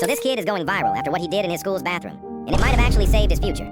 So this kid is going viral after what he did in his school's bathroom, and it might have actually saved his future.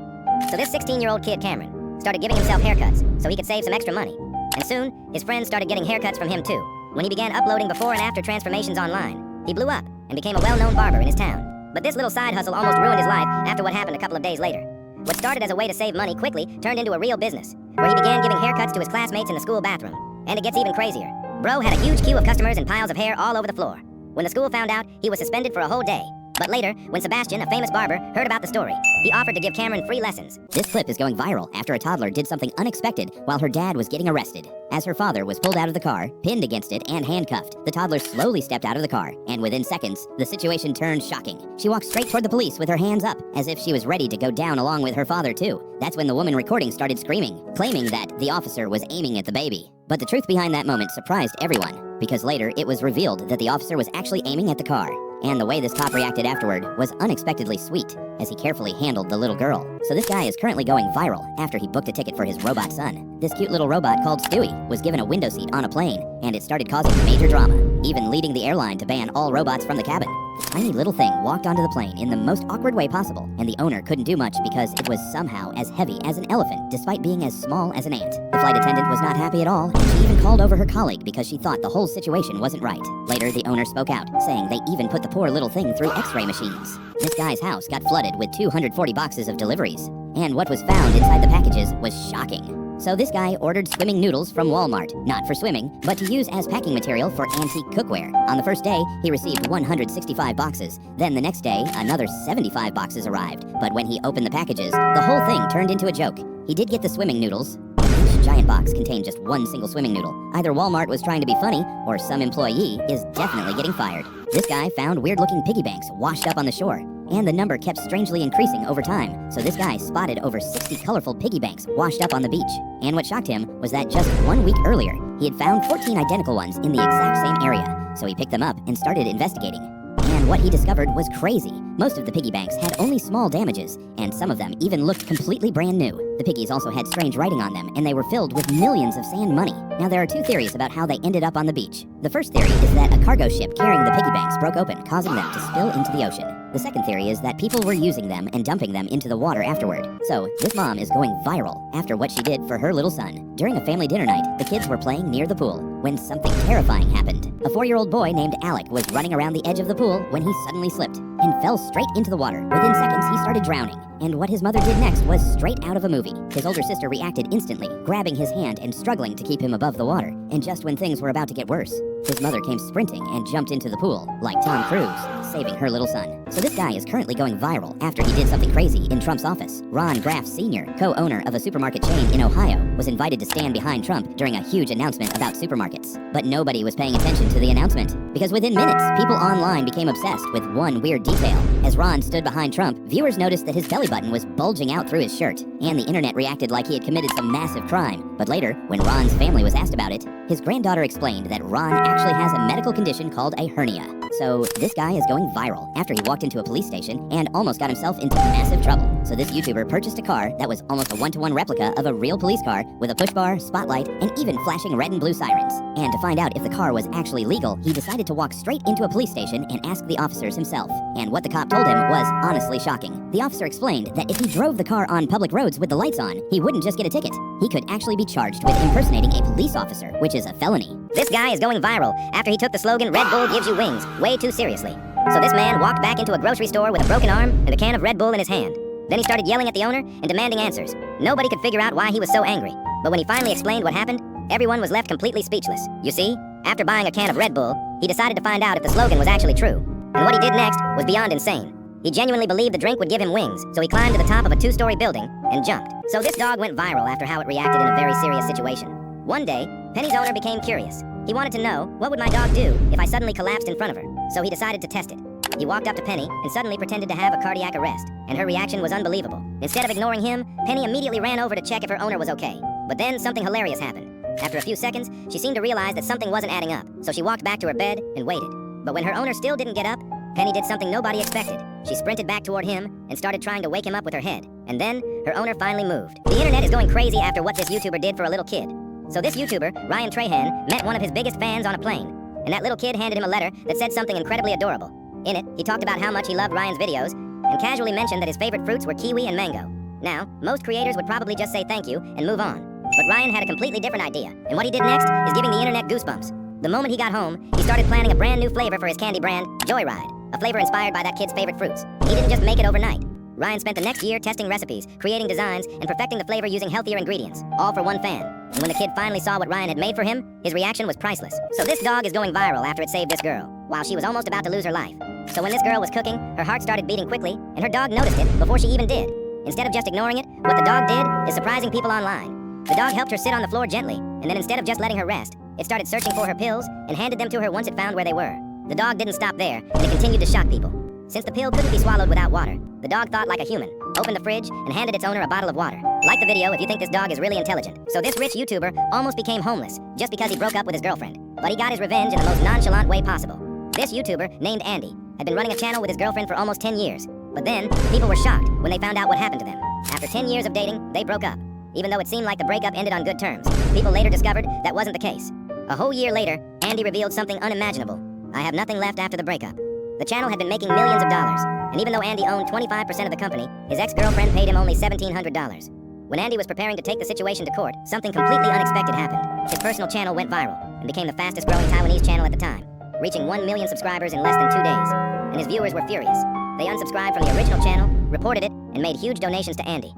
So this 16-year-old kid, Cameron, started giving himself haircuts so he could save some extra money. And soon, his friends started getting haircuts from him too. When he began uploading before and after transformations online, he blew up and became a well-known barber in his town. But this little side hustle almost ruined his life after what happened a couple of days later. What started as a way to save money quickly turned into a real business, where he began giving haircuts to his classmates in the school bathroom. And it gets even crazier. Bro had a huge queue of customers and piles of hair all over the floor. When the school found out, he was suspended for a whole day. But later, when Sebastian, a famous barber, heard about the story, he offered to give Cameron free lessons. This clip is going viral after a toddler did something unexpected while her dad was getting arrested. As her father was pulled out of the car, pinned against it, and handcuffed, the toddler slowly stepped out of the car, and within seconds, the situation turned shocking. She walked straight toward the police with her hands up, as if she was ready to go down along with her father too. That's when the woman recording started screaming, claiming that the officer was aiming at the baby. But the truth behind that moment surprised everyone, because later it was revealed that the officer was actually aiming at the car. And the way this cop reacted afterward was unexpectedly sweet, as he carefully handled the little girl. So this guy is currently going viral after he booked a ticket for his robot son. This cute little robot called Stewie was given a window seat on a plane, and it started causing major drama, even leading the airline to ban all robots from the cabin. The tiny little thing walked onto the plane in the most awkward way possible, and the owner couldn't do much because it was somehow as heavy as an elephant, despite being as small as an ant. The flight attendant was not happy at all, and she even called over her colleague because she thought the whole situation wasn't right. Later, the owner spoke out, saying they even put the poor little thing through x-ray machines. This guy's house got flooded with 240 boxes of deliveries, and what was found inside the packages was shocking. So this guy ordered swimming noodles from Walmart, not for swimming, but to use as packing material for antique cookware. On the first day, he received 165 boxes. Then the next day, another 75 boxes arrived. But when he opened the packages, the whole thing turned into a joke. He did get the swimming noodles. Each giant box contained just one single swimming noodle. Either Walmart was trying to be funny, or some employee is definitely getting fired. This guy found weird-looking piggy banks washed up on the shore, and the number kept strangely increasing over time. So this guy spotted over 60 colorful piggy banks washed up on the beach. And what shocked him was that just 1 week earlier, he had found 14 identical ones in the exact same area. So he picked them up and started investigating. And what he discovered was crazy. Most of the piggy banks had only small damages, and some of them even looked completely brand new. The piggies also had strange writing on them, and they were filled with millions of sand money. Now there are two theories about how they ended up on the beach. The first theory is that a cargo ship carrying the piggy banks broke open, causing them to spill into the ocean. The second theory is that people were using them and dumping them into the water afterward. So, this mom is going viral after what she did for her little son. During a family dinner night, the kids were playing near the pool when something terrifying happened. A 4-year-old boy named Alec was running around the edge of the pool when he suddenly slipped and fell straight into the water. Within seconds, he started drowning. And what his mother did next was straight out of a movie. His older sister reacted instantly, grabbing his hand and struggling to keep him above the water. And just when things were about to get worse, his mother came sprinting and jumped into the pool, like Tom Cruise, saving her little son. So this guy is currently going viral after he did something crazy in Trump's office. Ron Graff Sr., co-owner of a supermarket chain in Ohio, was invited to stand behind Trump during a huge announcement about supermarkets. But nobody was paying attention to the announcement, because within minutes, people online became obsessed with one weird detail. As Ron stood behind Trump, viewers noticed that his belly button was bulging out through his shirt, and the internet reacted like he had committed some massive crime. But later, when Ron's family was asked about it, his granddaughter explained that Ron actually has a medical condition called a hernia. So this guy is going viral after he walked into a police station and almost got himself into massive trouble. So this YouTuber purchased a car that was almost a one-to-one replica of a real police car with a push bar, spotlight, and even flashing red and blue sirens. And to find out if the car was actually legal, he decided to walk straight into a police station and ask the officers himself. And what the cop told him was honestly shocking. The officer explained that if he drove the car on public roads with the lights on, he wouldn't just get a ticket. He could actually be charged with impersonating a police officer, which is a felony. This guy is going viral after he took the slogan "Red Bull gives you wings" way too seriously. So this man walked back into a grocery store with a broken arm and a can of Red Bull in his hand. Then he started yelling at the owner and demanding answers. Nobody could figure out why he was so angry. But when he finally explained what happened, everyone was left completely speechless. You see, after buying a can of Red Bull, he decided to find out if the slogan was actually true. And what he did next was beyond insane. He genuinely believed the drink would give him wings, so he climbed to the top of a 2-story building and jumped. So this dog went viral after how it reacted in a very serious situation. One day, Penny's owner became curious. He wanted to know, what would my dog do if I suddenly collapsed in front of her? So he decided to test it. He walked up to Penny and suddenly pretended to have a cardiac arrest, and her reaction was unbelievable. Instead of ignoring him, Penny immediately ran over to check if her owner was okay. But then something hilarious happened. After a few seconds, she seemed to realize that something wasn't adding up, so she walked back to her bed and waited. But when her owner still didn't get up, Penny did something nobody expected. She sprinted back toward him and started trying to wake him up with her head. And then, her owner finally moved. The internet is going crazy after what this YouTuber did for a little kid. So this YouTuber, Ryan Trahan, met one of his biggest fans on a plane. And that little kid handed him a letter that said something incredibly adorable. In it, he talked about how much he loved Ryan's videos and casually mentioned that his favorite fruits were kiwi and mango. Now, most creators would probably just say thank you and move on. But Ryan had a completely different idea, and what he did next is giving the internet goosebumps. The moment he got home, he started planning a brand new flavor for his candy brand, Joyride, a flavor inspired by that kid's favorite fruits. He didn't just make it overnight. Ryan spent the next year testing recipes, creating designs, and perfecting the flavor using healthier ingredients, all for one fan. And when the kid finally saw what Ryan had made for him, his reaction was priceless. So this dog is going viral after it saved this girl, while she was almost about to lose her life. So when this girl was cooking, her heart started beating quickly, and her dog noticed it before she even did. Instead of just ignoring it, what the dog did is surprising people online. The dog helped her sit on the floor gently, and then instead of just letting her rest, it started searching for her pills and handed them to her once it found where they were. The dog didn't stop there, and it continued to shock people. Since the pill couldn't be swallowed without water, the dog thought like a human, opened the fridge, and handed its owner a bottle of water. Like the video if you think this dog is really intelligent. So this rich YouTuber almost became homeless just because he broke up with his girlfriend. But he got his revenge in the most nonchalant way possible. This YouTuber, named Andy, had been running a channel with his girlfriend for almost 10 years. But then, people were shocked when they found out what happened to them. After 10 years of dating, they broke up. Even though it seemed like the breakup ended on good terms, people later discovered that wasn't the case. A whole year later, Andy revealed something unimaginable. I have nothing left after the breakup. The channel had been making millions of dollars, and even though Andy owned 25% of the company, his ex-girlfriend paid him only $1,700. When Andy was preparing to take the situation to court, something completely unexpected happened. His personal channel went viral, and became the fastest growing Taiwanese channel at the time, reaching 1 million subscribers in less than 2 days. And his viewers were furious. They unsubscribed from the original channel, reported it, and made huge donations to Andy.